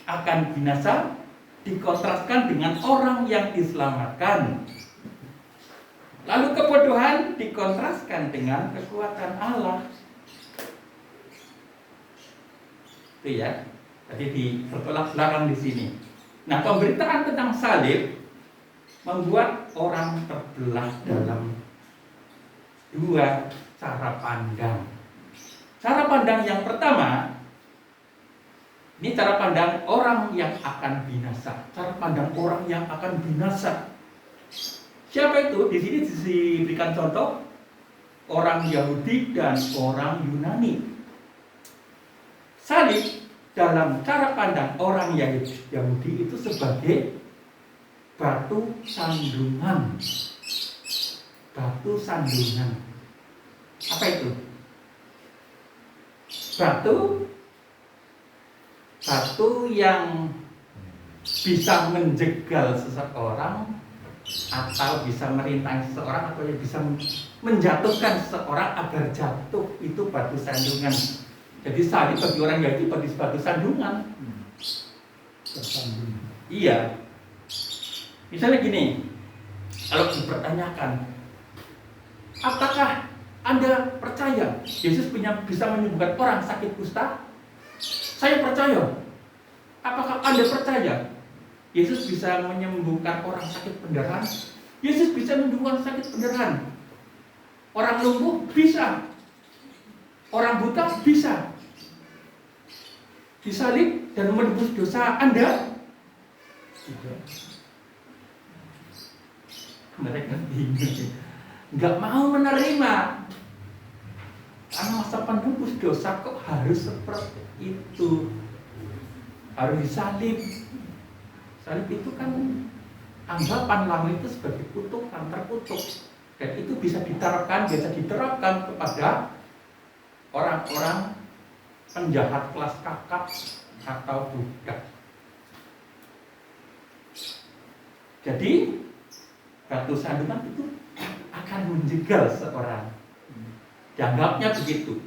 akan binasa dikontraskan dengan orang yang diselamatkan. Lalu kebodohan dikontraskan dengan kekuatan Allah. Itu ya. Jadi bertolak belakang di sini. Nah, pemberitaan tentang salib membuat orang terbelah dalam dua cara pandang. Cara pandang yang pertama, ini cara pandang orang yang akan binasa. Cara pandang orang yang akan binasa. Siapa itu? Di sini diberikan contoh orang Yahudi dan orang Yunani. Salib dalam cara pandang orang Yahudi itu sebagai batu sandungan. Batu sandungan. Apa itu? Batu yang bisa menjegal seseorang atau bisa merintangi seseorang atau yang bisa menjatuhkan seseorang agar jatuh, itu batu sandungan. Jadi salib bagi orang Yahudi batu sandungan. Iya. Misalnya gini, kalau dipertanyakan, apakah Anda percaya Yesus bisa menyembuhkan orang sakit kusta? Saya percaya. Apakah Anda percaya Yesus bisa menyembuhkan orang sakit pendarahan? Yesus bisa menyembuhkan sakit pendarahan. Orang lumpuh bisa. Orang buta bisa. Disalib dan menebus dosa Anda? Tidak. Mereka bingung. Nggak mau menerima. Karena masa penebus dosa kok harus seperti itu, harus disalib. Salib itu kan anggapan lama itu sebagai kutukan, terkutuk, dan itu bisa diterapkan kepada orang-orang penjahat kelas kakap atau budak. Jadi batu sandungan itu akan menjegal seorang. Dianggapnya begitu.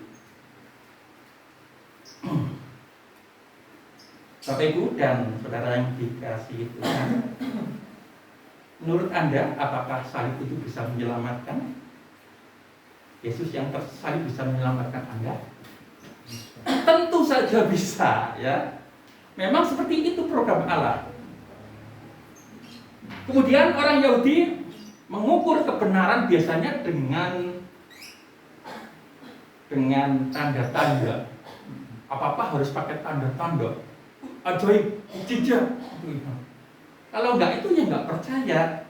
Bapak Ibu dan saudara yang dikasihi Tuhan, menurut Anda apakah salib itu bisa menyelamatkan? Yesus yang tersalib bisa menyelamatkan Anda? Tentu saja bisa, ya. Memang seperti itu program Allah. Kemudian orang Yahudi mengukur kebenaran biasanya dengan tanda-tanda. Apa-apa harus pakai tanda-tanda. Ajaib, mukjizat. Kalau enggak itu ya enggak percaya.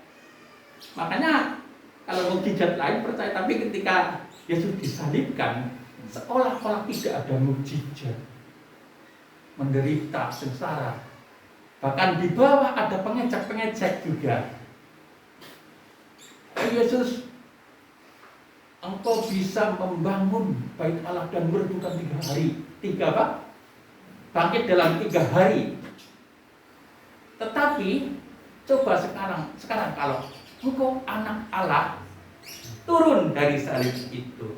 Makanya kalau mukjizat lain percaya, tapi ketika Yesus disalibkan seolah-olah tidak ada mukjizat. Menderita, sengsara. Bahkan di bawah ada pengecek-pengecek juga. Yesus, Engkau bisa membangun bait Allah dan meredukan 3 hari. 3 apa? Bangkit dalam 3 hari. Tetapi coba sekarang kalau Engkau anak Allah, turun dari salib itu.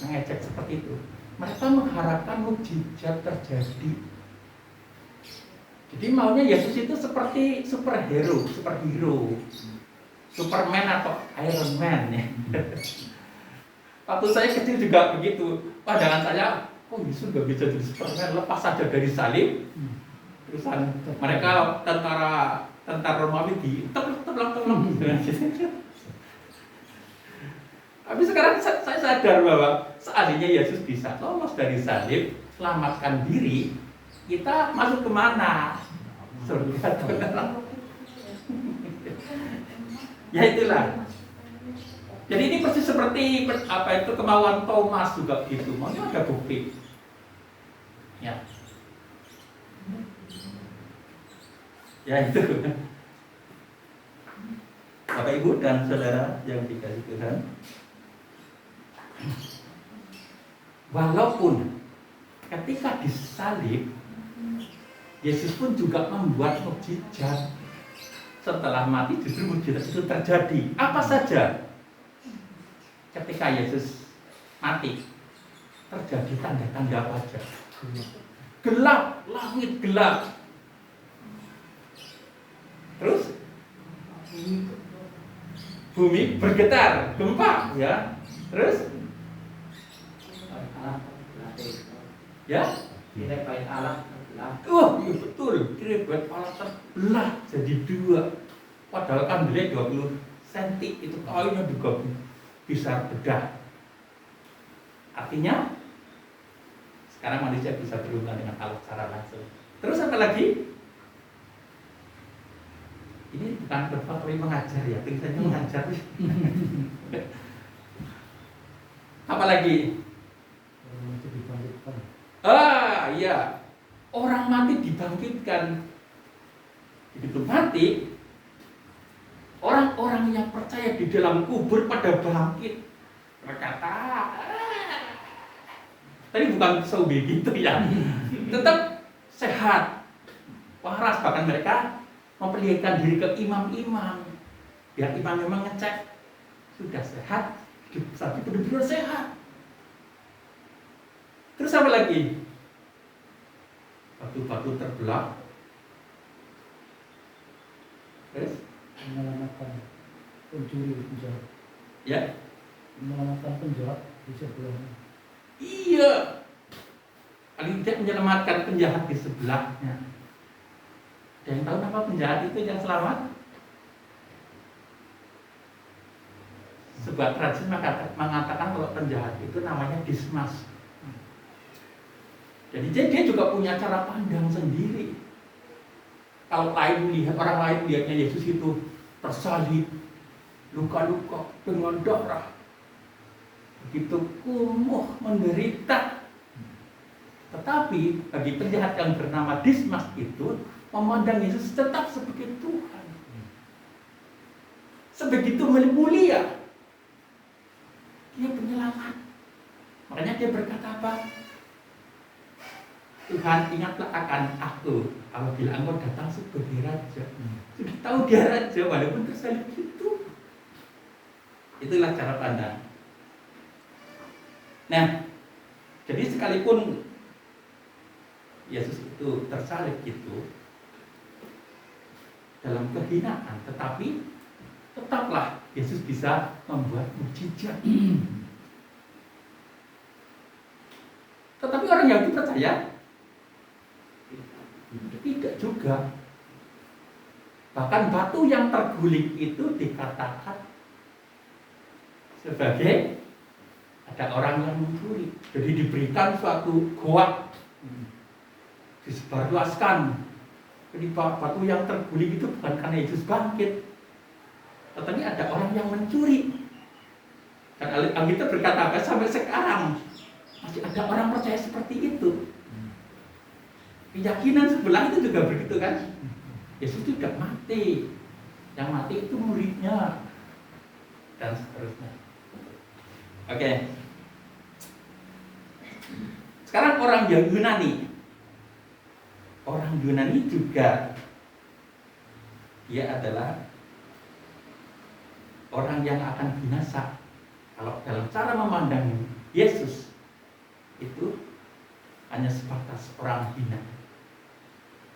Mengecek seperti itu. Mereka mengharapkan mukjizat terjadi. Jadi maunya Yesus itu seperti superhero. Superman atau Iron Man ya. Waktu saya kecil juga begitu. Pandangan saya, kok Yesus gak bisa jadi Superman, lepas saja dari salib. Terusan mereka tentara Romawi diteblang Tapi sekarang saya sadar bahwa seandainya Yesus bisa lolos dari salib, selamatkan diri, kita masuk kemana? Surga atau neraka? Ya itulah. Jadi ini persis seperti kemauan Thomas juga gitu. Maunya ada bukti. Ya. Ya itu. Bapak Ibu dan saudara yang dikasihi Tuhan. Walaupun ketika disalib, Yesus pun juga membuat mukjizat. Setelah mati justru mukjizat itu terjadi. Apa saja? Ketika Yesus mati, terjadi tanda-tanda apa saja? gelap, langit gelap. Terus bumi bergetar, gempa, ya. Terus, ya, Tidak baik Allah. iya betul, tirai Allah terbelah jadi dua. Padahal kandelnya 20 cm, itu kainnya juga bisa bedah. Artinya, sekarang manusia bisa berhubungan dengan Allah secara langsung. Terus apa lagi? Ini bukan khotbah tapi mengajar ya, tulisannya mengajar. Apa lagi? Iya, orang mati dibangkitkan. Begitu mati, orang-orang yang percaya di dalam kubur pada bangkit. Berkata, tadi bukan zombie gitu ya, tetap sehat, waras. Bahkan mereka memperlihatkan diri ke imam-imam, biar imam memang ngecek sudah sehat, tapi benar-benar sehat. Terus apa lagi? Batu-batu terbelah. Terus Menyelamatkan pencuri penjahat. ya, Menyelamatkan penjahat di sebelahnya. iya, paling tidak menyelamatkan penjahat di sebelahnya. Ada yang tahu nama penjahat itu yang selamat? Sebuah tradisi mengatakan kalau penjahat itu namanya Dismas. Jadi dia juga punya cara pandang sendiri. Kalau orang lain melihatnya Yesus itu tersalib, luka-luka dengan darah, begitu kumuh, menderita. Tetapi bagi penjahat yang bernama Dismas itu memandang Yesus tetap sebagai Tuhan, sebegitu mulia. Dia penyelamat. Makanya dia berkata apa? Tuhan, ingatlah akan aku apabila engkau datang sebagai raja. Sudah tahu dia raja walaupun tersalib itu. Itulah cara pandang. Nah, jadi sekalipun Yesus itu tersalib itu dalam kehinaan, tetapi tetaplah Yesus bisa membuat mukjizat. Tetapi orang Yahudi percaya tidak juga. Bahkan batu yang terguling itu dikatakan sebagai ada orang yang mencuri. Jadi diberikan suatu goa, disebarluaskan. Jadi batu yang terguling itu bukan karena Yesus bangkit, tetapi ada orang yang mencuri. Dan Alkitab berkata sampai sekarang masih ada orang percaya seperti itu. Keyakinan sebelah itu juga begitu kan? Yesus tidak mati, yang mati itu muridnya, dan seterusnya. Oke. Sekarang orang Yunani juga dia adalah orang yang akan binasa kalau dalam cara memandang Yesus itu hanya sebatas orang hina,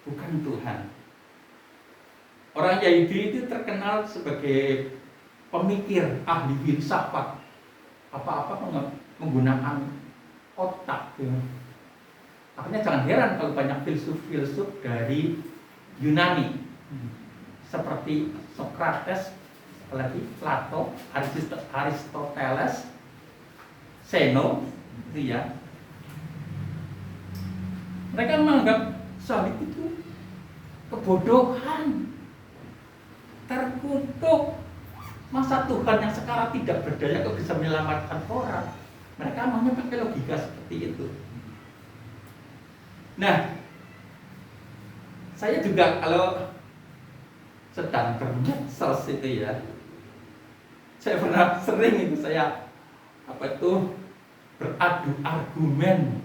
bukan Tuhan. Orang Yahudi itu terkenal sebagai pemikir, ahli filsafat, apa-apa menggunakan otak. Ya. Makanya jangan heran kalau banyak filsuf-filsuf dari Yunani, seperti Socrates, apalagi Plato, Aristoteles, Zeno, itu ya. Mereka menganggap salib itu kebodohan, terkutuk. Masa Tuhan yang sekarang tidak berdaya kok bisa menyelamatkan orang? Mereka maunya pakai logika seperti itu. Nah, saya juga kalau sedang bermedsos itu ya, saya pernah sering itu saya beradu argumen.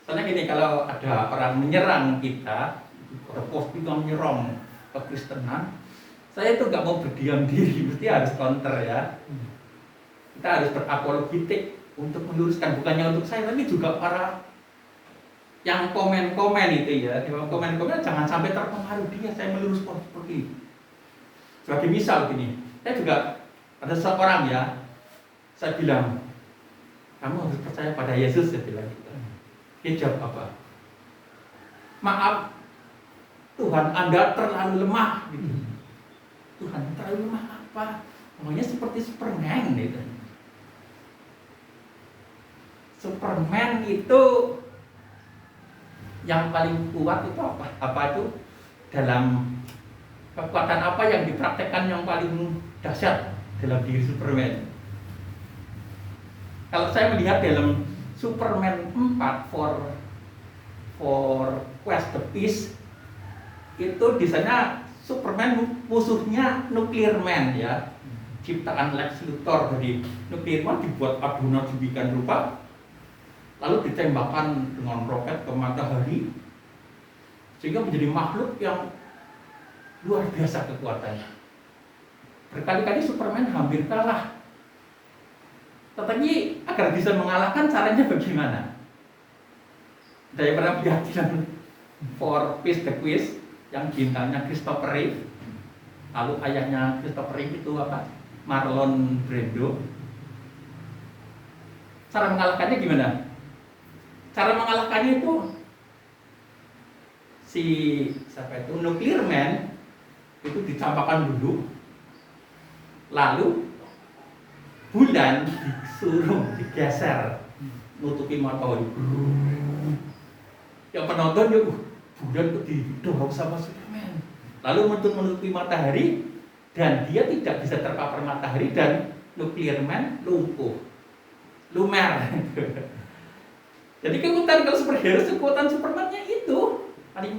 Soalnya gini, kalau ada orang menyerang kita, ada postingan menyerang kekristenan, saya itu nggak mau berdiam diri, mesti harus counter ya. Kita harus berapologetik untuk meluruskan, bukannya untuk saya, tapi juga para yang komen-komen itu ya, yang komen-komen jangan sampai terpengaruh dia. Saya meluruskan seperti ini. Sebagai misal gini, saya juga ada seorang ya, saya bilang, kamu harus percaya pada Yesus, saya bilang gitu. Dia jawab apa? Maaf, Tuhan Anda terlalu lemah gitu. Tuhan terlalu lemah apa? Namanya seperti Superman gitu. Superman itu yang paling kuat itu apa? Apa itu? Dalam kekuatan apa yang dipraktekkan yang paling dahsyat dalam diri Superman? Kalau saya melihat dalam Superman 4 for Quest the Peace, itu di sana Superman musuhnya Nuclear Man ya, ciptaan Lex Luthor. Dari Nuclear Man dibuat adonan sedemikian rupa, lalu ditembakkan dengan roket ke matahari, sehingga menjadi makhluk yang luar biasa kekuatannya. Berkali-kali Superman hampir kalah, tetapi agar bisa mengalahkan caranya bagaimana? Saya pernah lihat film For Peace the Quiz yang bintangnya Christopher Reeve, lalu ayahnya Christopher Reeve itu apa? Marlon Brando. Cara mengalahkannya gimana? Cara mengalahkannya itu siapa itu Nuclear Man itu dicampakkan dulu, lalu bulan disuruh digeser nutupi matahari. Yang penonton ya bulan kok didorong sama Superman, lalu menutupi matahari dan dia tidak bisa terpapar matahari dan Nuclear Man lumpuh, lumer. Jadi kekuatan kalau superhero, kekuatan Superman-nya itu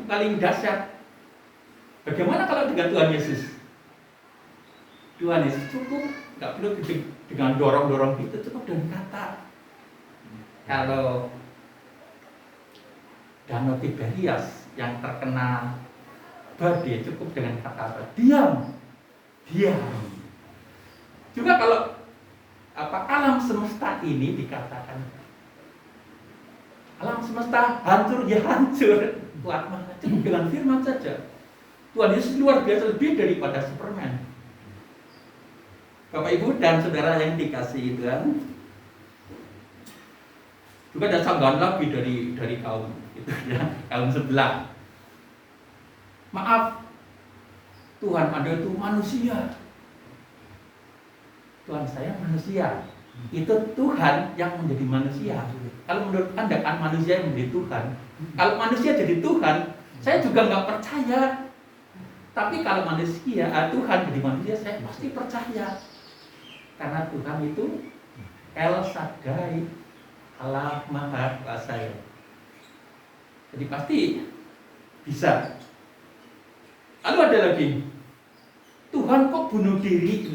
paling dahsyat. Bagaimana kalau dengan Tuhan Yesus? Tuhan Yesus cukup, nggak perlu dengan dorong-dorong itu, cukup dengan kata. Kalau Danau Tiberias yang terkena badai cukup dengan kata apa? Diam. Juga kalau alam semesta ini dikatakan alam semesta hancur ya hancur, kuat mana? Cukup dengan firman saja. Tuhan Yesus luar biasa, lebih daripada Superman. Bapak Ibu dan saudara yang dikasihi Tuhan, juga ada sanggahan lagi dari kaum itu ya, kaum sebelah. Maaf, Tuhan Anda itu manusia. Tuhan saya manusia. Itu Tuhan yang menjadi manusia. Kalau menurut Anda kan manusia yang menjadi Tuhan. Kalau manusia jadi Tuhan, saya juga nggak percaya. Tapi kalau manusia, Tuhan jadi manusia, saya pasti percaya. Karena Tuhan itu El Shaddai, Allah Maha Kuasa. Jadi pasti bisa. Lalu ada lagi, Tuhan kok bunuh diri?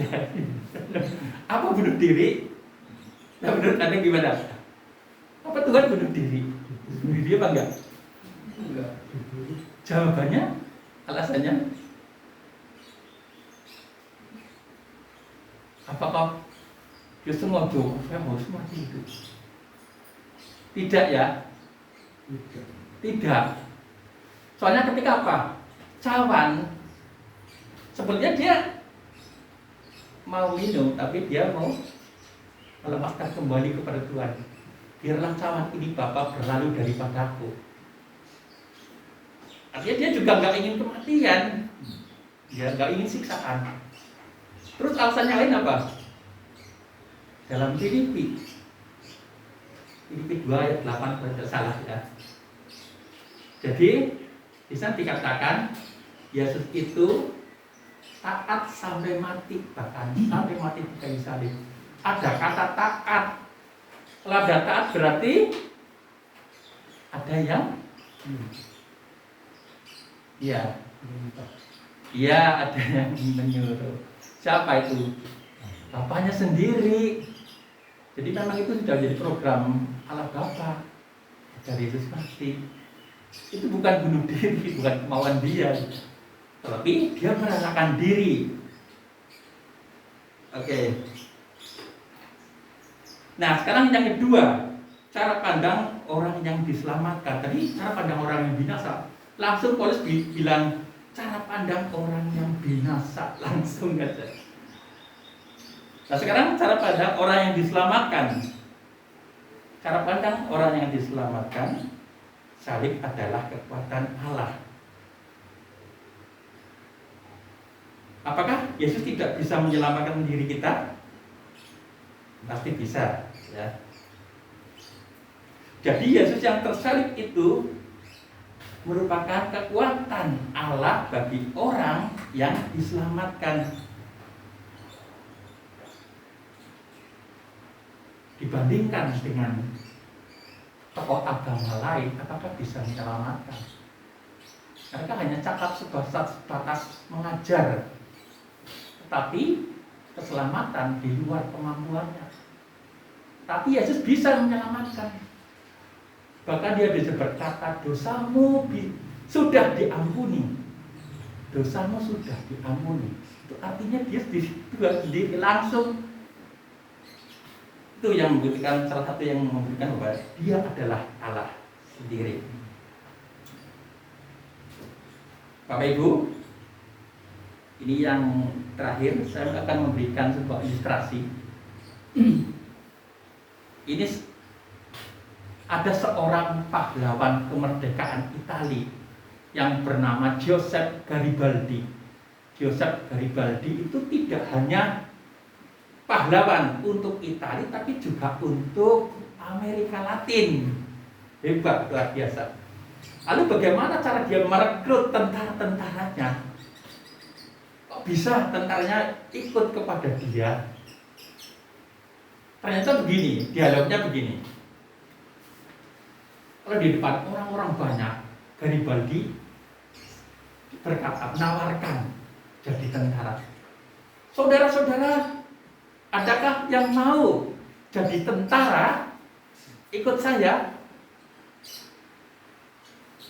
Apa bunuh diri? Nah menurut Anda gimana? Apa Tuhan bunuh diri? Bunuh diri apa enggak? Enggak. Jawabannya, alasannya, apakah dia sengaja saya harus mati itu? Tidak ya? Tidak. Soalnya ketika apa? Cawan sebenarnya dia mau minum, tapi dia mau melepaskan kembali kepada Tuhan. Biarlah cawan ini Bapa berlalu daripadaku. Artinya dia juga nggak ingin kematian, dia nggak ingin siksaan. Terus alasannya lain apa? Dalam Filipi 2 ayat 8 kalau tidak salah ya. Jadi di sana dikatakan Yesus itu taat sampai mati, bahkan sampai mati di kayu salib. Ada kata taat. Kalau ada taat berarti ada yang ya ada yang menyuruh. Siapa itu? Bapaknya sendiri. Jadi memang itu sudah jadi program Allah Bapa dari Yesus mati. Itu bukan bunuh diri, bukan kemauan dia, tapi dia merasakan diri. Oke. Nah sekarang yang kedua, cara pandang orang yang diselamatkan. Tadi cara pandang orang yang binasa. Langsung Paulus bilang cara pandang orang yang binasa, langsung aja. Nah sekarang cara pandang orang yang diselamatkan. Cara pandang orang yang diselamatkan, salib adalah kekuatan Allah. Apakah Yesus tidak bisa menyelamatkan diri kita? Pasti bisa, ya. Jadi Yesus yang tersalib itu merupakan kekuatan Allah bagi orang yang diselamatkan. Dibandingkan dengan tokoh agama lain, apakah bisa menyelamatkan? Mereka hanya cakap sebatas mengajar, tetapi keselamatan di luar kemampuannya. Tapi Yesus bisa menyelamatkan. Bahkan dia bisa berkata, dosamu sudah diampuni. Dosamu sudah diampuni. Itu artinya dia sendiri langsung. Itu yang membuktikan, salah satu yang membuktikan bahwa dia adalah Allah sendiri. Bapak Ibu, ini yang terakhir, saya akan memberikan sebuah ilustrasi. Ini ada seorang pahlawan kemerdekaan Italia yang bernama Giuseppe Garibaldi. Giuseppe Garibaldi itu tidak hanya pahlawan untuk Italia, tapi juga untuk Amerika Latin. Hebat, luar biasa. Lalu bagaimana cara dia merekrut tentara-tentaranya? Kok bisa tentaranya ikut kepada dia? Ternyata begini, dialognya begini. Kalau di depan orang-orang banyak, Garibaldi berkata, menawarkan jadi tentara. Saudara-saudara, adakah yang mau jadi tentara? Ikut saya.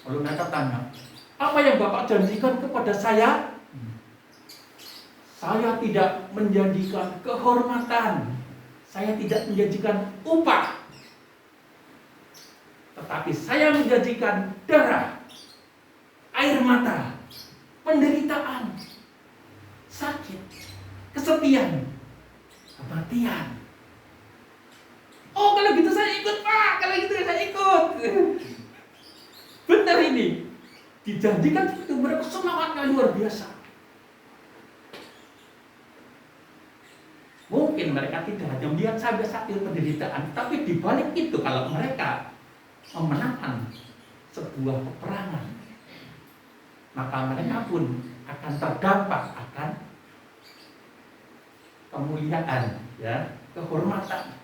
Lalu mereka tanya, apa yang Bapak janjikan kepada saya? Saya tidak menjanjikan kehormatan. Saya tidak menjanjikan upah. Tetapi saya menjanjikan darah, air mata, penderitaan, sakit, kesepian, kematian. Oh, kalau gitu saya ikut, Pak. Kalau gitu saya ikut. Benar ini. Dijanjikan itu mereka semangatnya luar biasa. Mungkin mereka tidak hanya melihat sampai sakit penderitaan, tapi dibalik itu kalau mereka memenangkan sebuah peperangan, maka mereka pun akan terdampak akan kemuliaan, ya, kehormatan.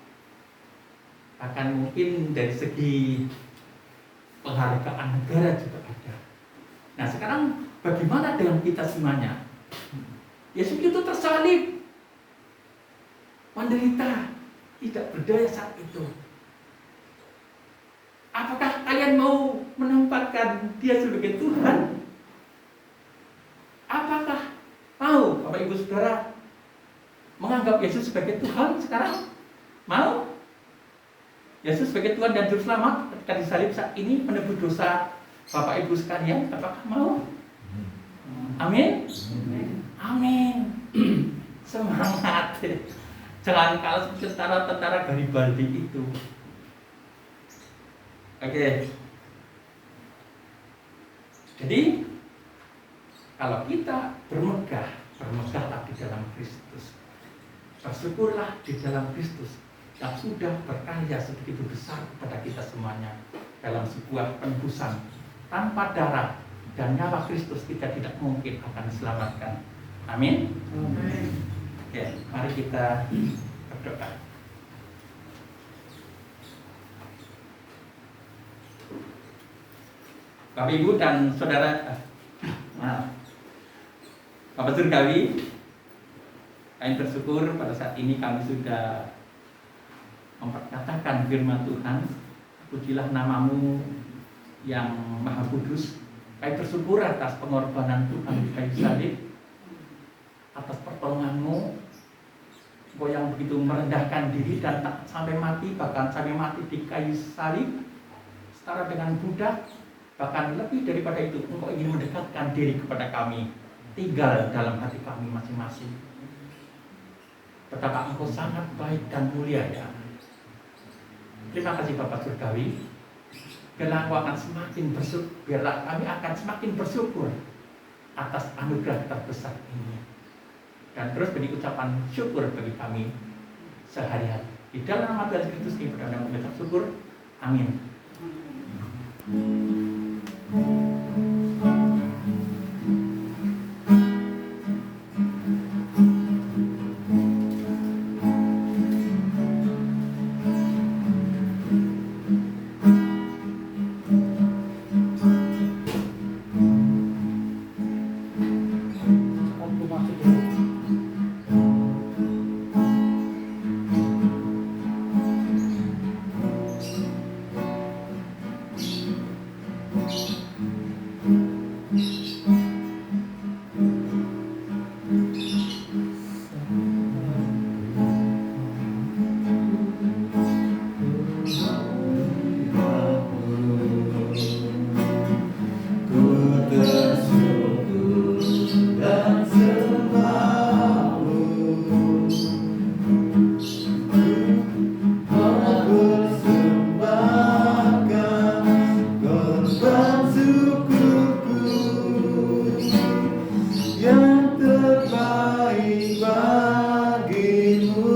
Bahkan mungkin dari segi penghargaan negara juga ada. Nah sekarang bagaimana dengan kita semuanya? Yesus itu tersalib, menderita, tidak berdaya saat itu. Apakah kalian mau menempatkan dia sebagai Tuhan? Apakah mau Bapak Ibu Saudara menganggap Yesus sebagai Tuhan sekarang? Mau? Yesus sebagai Tuhan dan Juru Selamat ketika disalib saat ini menebus dosa Bapak Ibu sekalian, apakah mau? Amin? Amin. Semangat. Jangan kalah seperti tentara Garibaldi itu. Oke. Jadi kalau kita bermegahlah di dalam Kristus. Bersyukurlah di dalam Kristus yang sudah berkarya sebegitu besar kepada kita semuanya dalam sebuah penebusan. Tanpa darah dan nyawa Kristus kita tidak mungkin akan diselamatkan. Amin. Amin. Oke, mari kita berdoa. Bapak Ibu dan Saudara, Bapak Surgawi, kami bersyukur pada saat ini kami sudah memperkatakan firman Tuhan. Pujilah namamu yang Maha Kudus. Kami bersyukur atas pengorbanan Tuhan di kayu salib, atas pertolonganmu, Engkau yang begitu merendahkan diri dan tak sampai mati, bahkan sampai mati di kayu salib, setara dengan Buddha, bahkan lebih daripada itu, Engkau ingin mendekatkan diri kepada kami, tinggal dalam hati kami masing-masing. Betapa Engkau sangat baik dan mulia ya. Terima kasih Bapak Surgawi. Biarlah Engkau akan semakin bersyukur, biarlah kami akan semakin bersyukur atas anugerah terbesar ini. Dan terus beri ucapan syukur bagi kami sehari-hari. Di dalam nama Tuhan Yesus Kristus kami berdoa dan mengucap syukur. Amin. Waktu masuk dulu. Yang terbaik bagimu.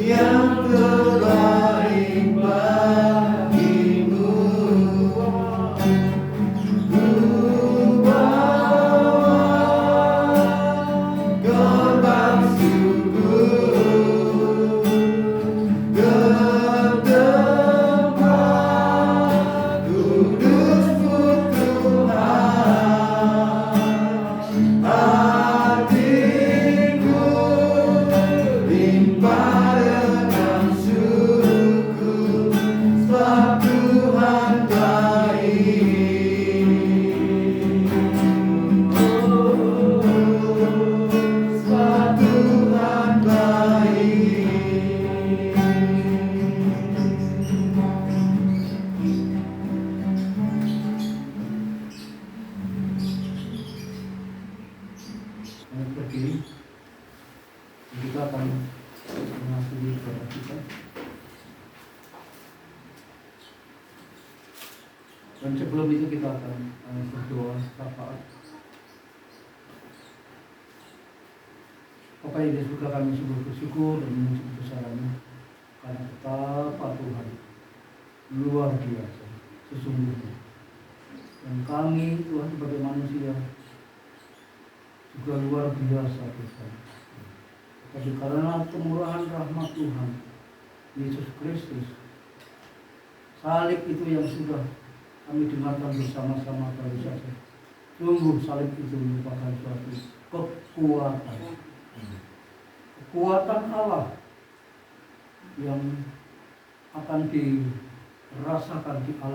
Yang terbaik bagimu. Ku bawa korban syukur ke tempat kudus-Mu Tuhan. Hatiku limpah dengan syukur, sebab Tuhan baik. Sebab Tuhan baik. Kami berdiri. Kita akan mengakhiri ibadah kita. Dan sebelum itu kita akan berdoa syafaat. Bapak yang di surga, kami sungguh bersyukur dan memuji kebesaran-Mu karena betapa Tuhan luar biasa sesungguhnya. Dan kami Tuhan sebagai manusia juga luar biasa Tuhan. Tapi karena kemurahan rahmat Tuhan Yesus Kristus, salib itu yang sudah kami dengarkan bersama-sama baru saja, sungguh salib itu merupakan suatu kekuatan Allah yang akan dirasakan di alam